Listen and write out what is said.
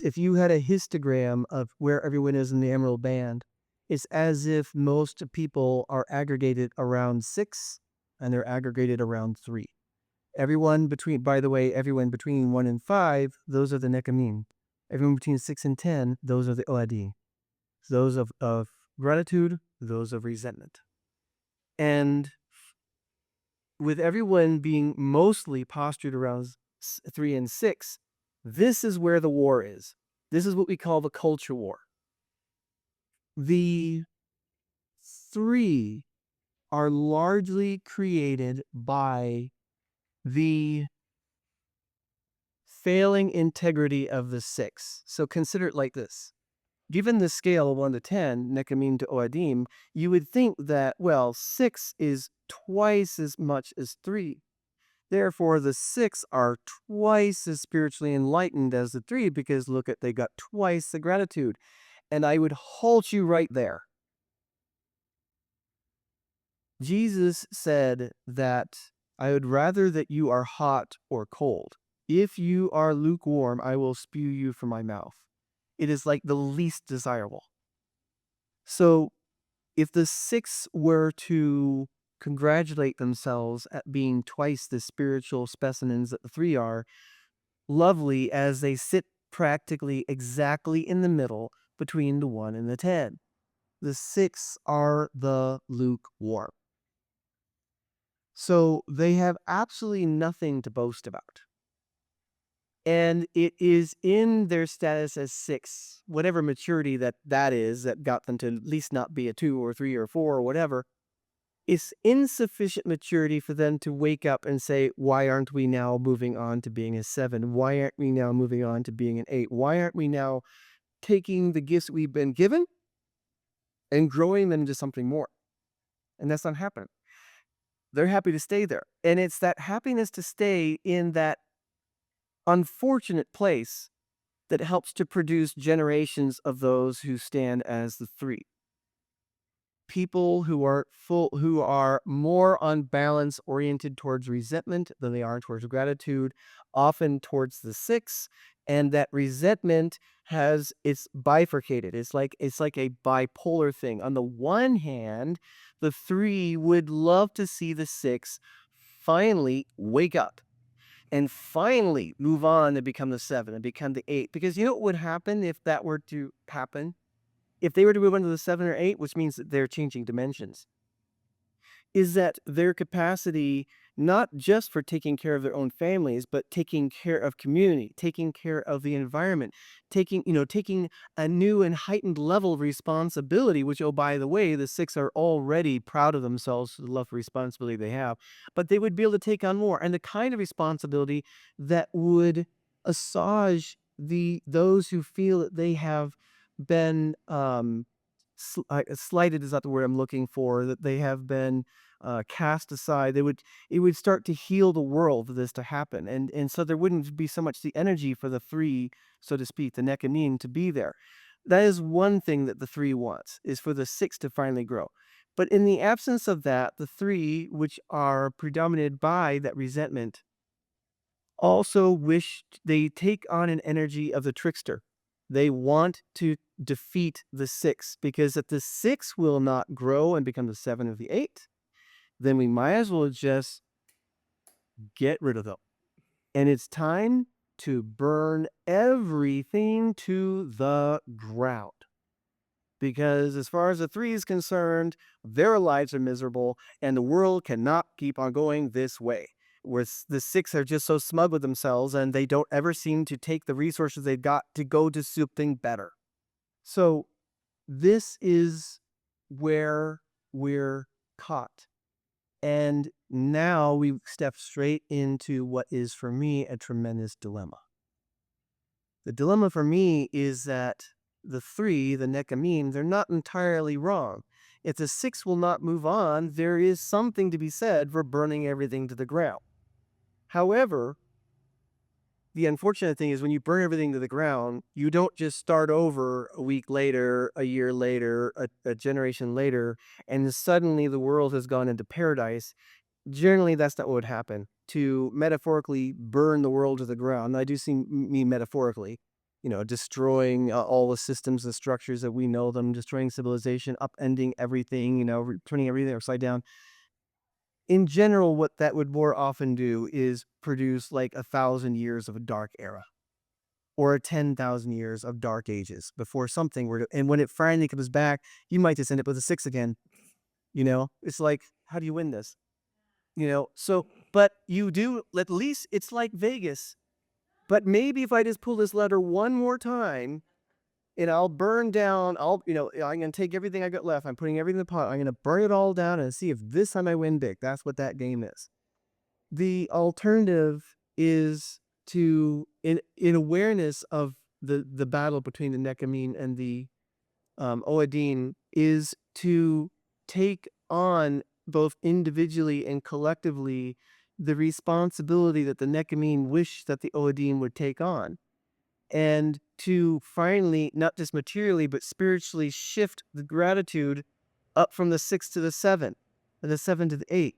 if you had a histogram of where everyone is in the emerald band, it's as if most people are aggregated around 6 and they're aggregated around 3. Everyone between, by the way, everyone between 1 and 5, those are the Nekam'im. Everyone between 6 and 10, those are the Oad'im. Those of gratitude, those of resentment. And with everyone being mostly postured around 3 and 6, this is where the war is. This is what we call the culture war. The 3 are largely created by the failing integrity of the 6. So consider it like this. Given the scale of 1 to 10, Nekam'im to Oad'im, you would think that, well, 6 is twice as much as 3. Therefore, the 6 are twice as spiritually enlightened as the 3 because look at, they got twice the gratitude. And I would halt you right there. Jesus said that I would rather that you are hot or cold. If you are lukewarm, I will spew you from my mouth. It is like the least desirable. So if the 6 were to congratulate themselves at being twice the spiritual specimens that the 3 are, lovely as they sit practically exactly in the middle between the 1 and the 10. The 6 are the lukewarm. So they have absolutely nothing to boast about. And it is in their status as 6, whatever maturity that is, that got them to at least not be a 2 or 3 or 4 or whatever, it's insufficient maturity for them to wake up and say, why aren't we now moving on to being a 7? Why aren't we now moving on to being an 8? Why aren't we now taking the gifts we've been given and growing them into something more? And that's not happening. They're happy to stay there. And it's that happiness to stay in that unfortunate place that helps to produce generations of those who stand as the 3. People who are more on balance oriented towards resentment than they are towards gratitude, often towards the 6, and that resentment it's bifurcated. It's like a bipolar thing. On the one hand, the 3 would love to see the 6 finally wake up and finally move on and become the 7 and become the 8. Because you know what would happen if that were to happen? If they were to move on to the 7 or 8, which means that they're changing dimensions, is that their capacity, not just for taking care of their own families, but taking care of community, taking care of the environment, taking a new and heightened level of responsibility, which, oh, by the way, the 6 are already proud of themselves for the level of responsibility they have, but they would be able to take on more. And the kind of responsibility that would assuage those who feel that they have been slighted is not the word I'm looking for, that they have been cast aside. It would start to heal the world for this to happen. And so there wouldn't be so much the energy for the 3, so to speak, the Nekam'im, to be there. That is one thing that the 3 wants, is for the 6 to finally grow. But in the absence of that, the 3, which are predominated by that resentment, also they take on an energy of the trickster. They want to defeat the 6, because if the 6 will not grow and become the 7 or the 8, then we might as well just get rid of them. And it's time to burn everything to the ground. Because as far as the 3 is concerned, their lives are miserable and the world cannot keep on going this way. Where the 6 are just so smug with themselves and they don't ever seem to take the resources they've got to go to something better. So this is where we're caught. And now we step straight into what is, for me, a tremendous dilemma. The dilemma for me is that the 3, the Nekam'im, they're not entirely wrong. If the 6 will not move on, there is something to be said for burning everything to the ground. However, the unfortunate thing is when you burn everything to the ground, you don't just start over a week later, a year later, a generation later, and suddenly the world has gone into paradise. Generally, that's not what would happen. To metaphorically burn the world to the ground, I do mean metaphorically, destroying all the systems and structures that we know them, destroying civilization, upending everything, turning everything upside down. In general, what that would more often do is produce like 1,000 years of a dark era or 10,000 years of dark ages before something were to, and when it finally comes back, you might just end up with a six again. It's like, how do you win this? So, but you do, at least it's like Vegas. But maybe if I just pull this lever one more time and I'll burn down, I'm going to take everything I got left. I'm putting everything in the pot. I'm going to burn it all down and see if this time I win big. That's what that game is. The alternative is to, in awareness of the battle between the Nekam'im and the Oad'im, is to take on both individually and collectively the responsibility that the Nekam'im wish that the Oad'im would take on, and to finally, not just materially, but spiritually shift the gratitude up from the 6 to the 7, and the 7 to the 8.